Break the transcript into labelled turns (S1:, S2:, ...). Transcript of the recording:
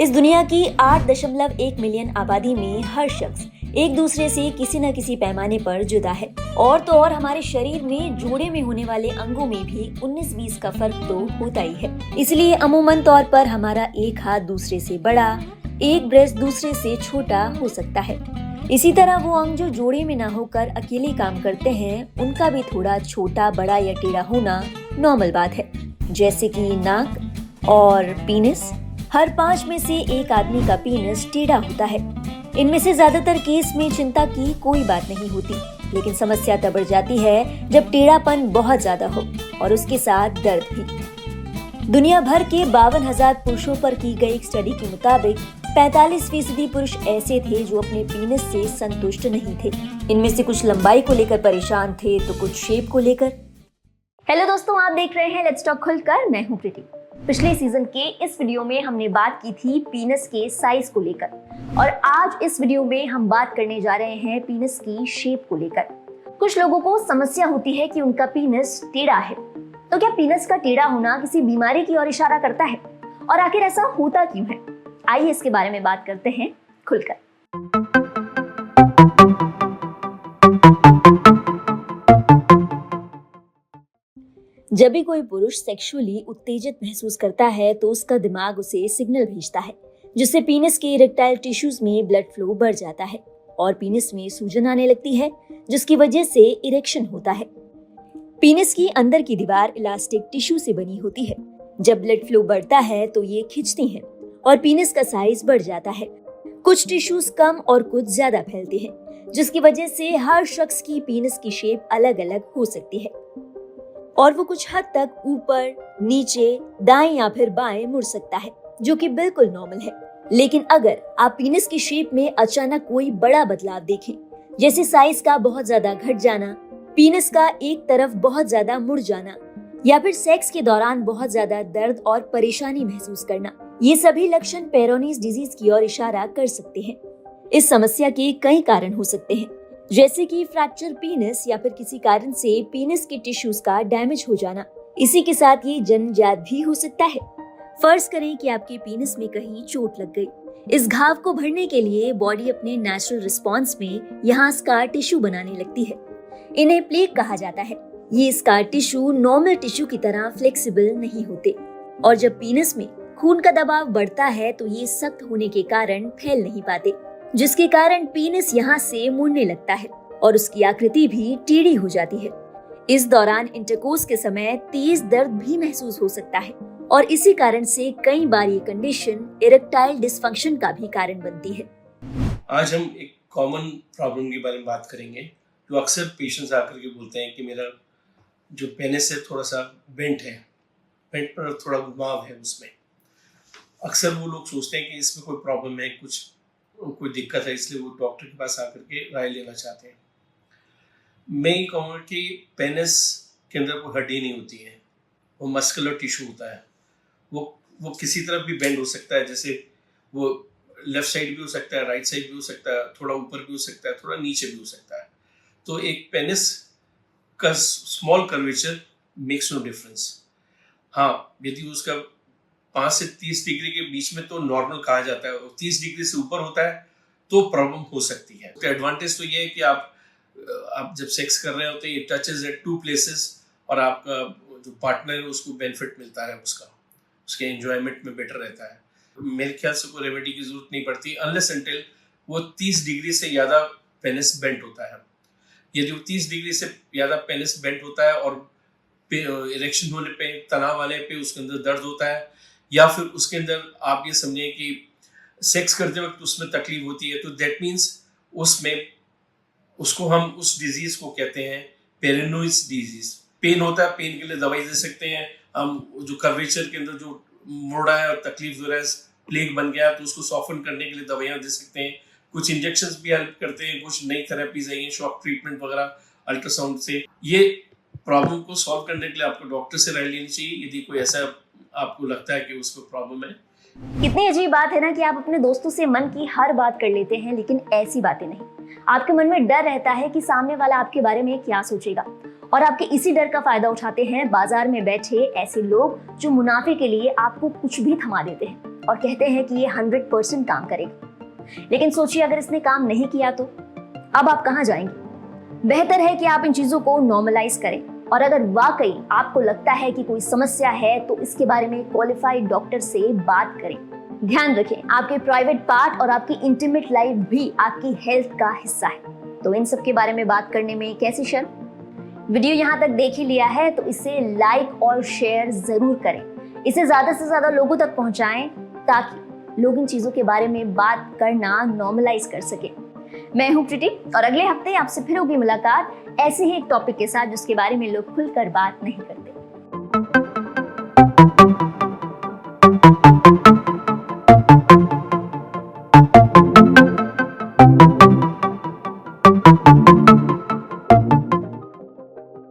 S1: इस दुनिया की 8.1 मिलियन आबादी में हर शख्स एक दूसरे से किसी न किसी पैमाने पर जुदा है। और तो और हमारे शरीर में जोड़े में होने वाले अंगों में भी 19-20 का फर्क तो होता ही है। इसलिए अमूमन तौर पर हमारा एक हाथ दूसरे से बड़ा, एक ब्रेस्ट दूसरे से छोटा हो सकता है। इसी तरह वो अंग जो जोड़े में ना होकर अकेले काम करते हैं, उनका भी थोड़ा छोटा, बड़ा या टेढ़ा होना नॉर्मल बात है। जैसे कि नाक और पीनिस। हर 5 में से एक आदमी का पीनिस टेढ़ा होता है। इनमें से ज्यादातर केस में चिंता की कोई बात नहीं होती, लेकिन समस्या तब बढ़ जाती है जब टेढ़ापन बहुत ज्यादा हो और उसके साथ दर्द भी। दुनिया भर के 52,000 पुरुषों पर की गई एक स्टडी के मुताबिक 45% पुरुष ऐसे थे जो अपने पीनिस से संतुष्ट नहीं थे। इनमें से कुछ लंबाई को लेकर परेशान थे तो कुछ शेप को लेकर। हेलो दोस्तों, आप देख रहे हैं लेट्स टॉक खुलकर। मैं हूं प्रीति। पिछले सीजन के इस वीडियो में हमने बात की थी पीनस के साइज को लेकर और आज इस वीडियो में हम बात करने जा रहे हैं पीनस की शेप को लेकर। कुछ लोगों को समस्या होती है कि उनका पीनस टेढ़ा है, तो क्या पीनस का टेढ़ा होना किसी बीमारी की ओर इशारा करता है और आखिर ऐसा होता क्यों है? आइए इसके बारे में बात करते हैं खुलकर। जब भी कोई पुरुष सेक्सुअली उत्तेजित महसूस करता है तो उसका दिमाग उसे सिग्नल भेजता है, जिससे पीनिस के इरेक्टाइल टिश्यूज में ब्लड फ्लो बढ़ जाता है और पीनिस में सूजन आने लगती है, जिसकी वजह से इरेक्शन होता है। पीनिस की अंदर की दीवार इलास्टिक टिश्यू से बनी होती है। जब ब्लड फ्लो बढ़ता है तो ये खिंचती हैं और पीनिस का साइज बढ़ जाता है। कुछ टिश्यूज कम और कुछ ज्यादा फैलते हैं, जिसकी वजह से हर शख्स की पीनिस की शेप अलग अलग हो सकती है और वो कुछ हद तक ऊपर, नीचे, दाएं या फिर बाएं मुड़ सकता है, जो कि बिल्कुल नॉर्मल है। लेकिन अगर आप पीनिस की शेप में अचानक कोई बड़ा बदलाव देखें, जैसे साइज का बहुत ज्यादा घट जाना, पीनिस का एक तरफ बहुत ज्यादा मुड़ जाना या फिर सेक्स के दौरान बहुत ज्यादा दर्द और परेशानी महसूस करना, ये सभी लक्षण पेरोनीज डिजीज की ओर इशारा कर सकते हैं। इस समस्या के कई कारण हो सकते हैं, जैसे कि फ्रैक्चर पीनिस या फिर किसी कारण से पीनिस के टिश्यूज का डैमेज हो जाना। इसी के साथ ये जन्मजात भी हो सकता है। फर्ज करें कि आपके पीनिस में कहीं चोट लग गई। इस घाव को भरने के लिए बॉडी अपने नेचुरल रिस्पॉन्स में यहाँ स्कार टिश्यू बनाने लगती है। इन्हें प्लेक कहा जाता है। ये स्कार टिश्यू नॉर्मल टिश्यू की तरह फ्लेक्सिबल नहीं होते और जब पीनिस में खून का दबाव बढ़ता है तो ये सख्त होने के कारण फैल नहीं पाते, जिसके कारण पीनिस यहाँ से मुड़ने लगता है और उसकी आकृति भी टेढ़ी हो जाती है। इस दौरान इंटरकोर्स के समय तेज दर्द भी महसूस हो सकता है और इसी कारण से कई बार ये कंडीशन इरेक्टाइल डिसफंक्शन का भी कारण बनती है।
S2: आज हम एक कॉमन प्रॉब्लम के बारे में बात करेंगे, जो अक्सर पेशेंट्स आकर के बोलते हैं कि मेरा जो पेनिस है थोड़ा सा बेंट है, बेंट पर थोड़ा घुमाव है उसमें। अक्सर वो लोग सोचते हैं कि इसमें कोई प्रॉब्लम है, कोई दिक्कत है, इसलिए वो डॉक्टर के पास आकर के राय लेना चाहते हैं। मैं ये कहूँगा कि पेनिस के अंदर कोई हड्डी नहीं होती है, वो मस्कुलर टिश्यू होता है। वो किसी तरफ भी बेंड हो सकता है, जैसे वो लेफ्ट साइड भी हो सकता है, राइट साइड भी हो सकता है, थोड़ा ऊपर भी हो सकता है, थोड़ा नीचे भी हो सकता है। तो एक पेनिस का small curvature makes no difference. हाँ, यदि उसका 5 से 30 डिग्री के बीच में तो नॉर्मल कहा जाता है, और 30 डिग्री से ऊपर होता है तो प्रॉब्लम हो सकती है। तो एडवांटेज तो ये है कि आप जब सेक्स कर रहे होते हैं, ये टचेस एट 2 प्लेसेस और आपका जो पार्टनर है उसको बेनिफिट मिलता है, उसके एंजॉयमेंट में बेटर रहता है। मेरे ख्याल से कोई रेमेडी की जरूरत नहीं पड़ती अनलेस अनटिल वो 30 डिग्री से ज़्यादा पेनिस बेंट होता है। यदि वो 30 डिग्री से ज़्यादा पेनिस बेंट होता है और इरेक्शन होने पे, तनाव आने पे उसके अंदर दर्द होता है, या फिर उसके अंदर आप ये समझें कि सेक्स करते वक्त उसमें तकलीफ होती है, तो दैट मीन्स उसको हम उस डिजीज को कहते हैं पेरिनोइड डिजीज। पेन होता है, पेन के लिए दवाई दे सकते हैं हम। जो कर्वेचर के अंदर जो मुड़ रहा है और तकलीफ हो रहा है, प्लेग बन गया, तो उसको सॉफ्टन करने के लिए दवाइयाँ दे सकते हैं। कुछ इंजेक्शंस भी हेल्प करते हैं, कुछ नई थेरेपीज आई हैं, शॉक ट्रीटमेंट वगैरह, अल्ट्रासाउंड से। ये प्रॉब्लम को सॉल्व करने के लिए आपको डॉक्टर से राय लेनी चाहिए यदि कोई ऐसा आपको लगता है कि उसको प्रॉब्लम है।
S1: कितनी अजीब बात है ना कि आप अपने दोस्तों से मन की हर बात कर लेते हैं, लेकिन ऐसी बातें नहीं। आपके मन में डर रहता है कि सामने वाला आपके बारे में क्या सोचेगा और आपके इसी डर का फायदा उठाते हैं बाजार में बैठे ऐसे लोग जो मुनाफे के लिए आपको कुछ भी थमा देते हैं। और कहते हैं कि ये 100% काम करेगी। लेकिन सोचिए अगर इसने काम नहीं किया तो अब आप कहाँ जाएंगे? बेहतर है कि आप इन चीजों को नॉर्मलाइज करें, और अगर वाकई आपको लगता है कि कोई समस्या है तो इसके बारे में क्वालिफाइड डॉक्टर से बात करें। ध्यान रखें, आपके प्राइवेट पार्ट और आपकी इंटीमेट लाइफ भी आपकी हेल्थ का हिस्सा है, तो इन सब के बारे में बात करने में कैसी शर्म? वीडियो यहाँ तक देख ही लिया है तो इसे लाइक और शेयर जरूर करें, इसे ज्यादा से ज्यादा लोगों तक पहुंचाएं ताकि लोग इन चीजों के बारे में बात करना नॉर्मलाइज कर सके। मैं हूं प्रीति और अगले हफ्ते आपसे फिर होगी मुलाकात ऐसे ही एक टॉपिक के साथ जिसके बारे में लोग खुलकर बात नहीं करते।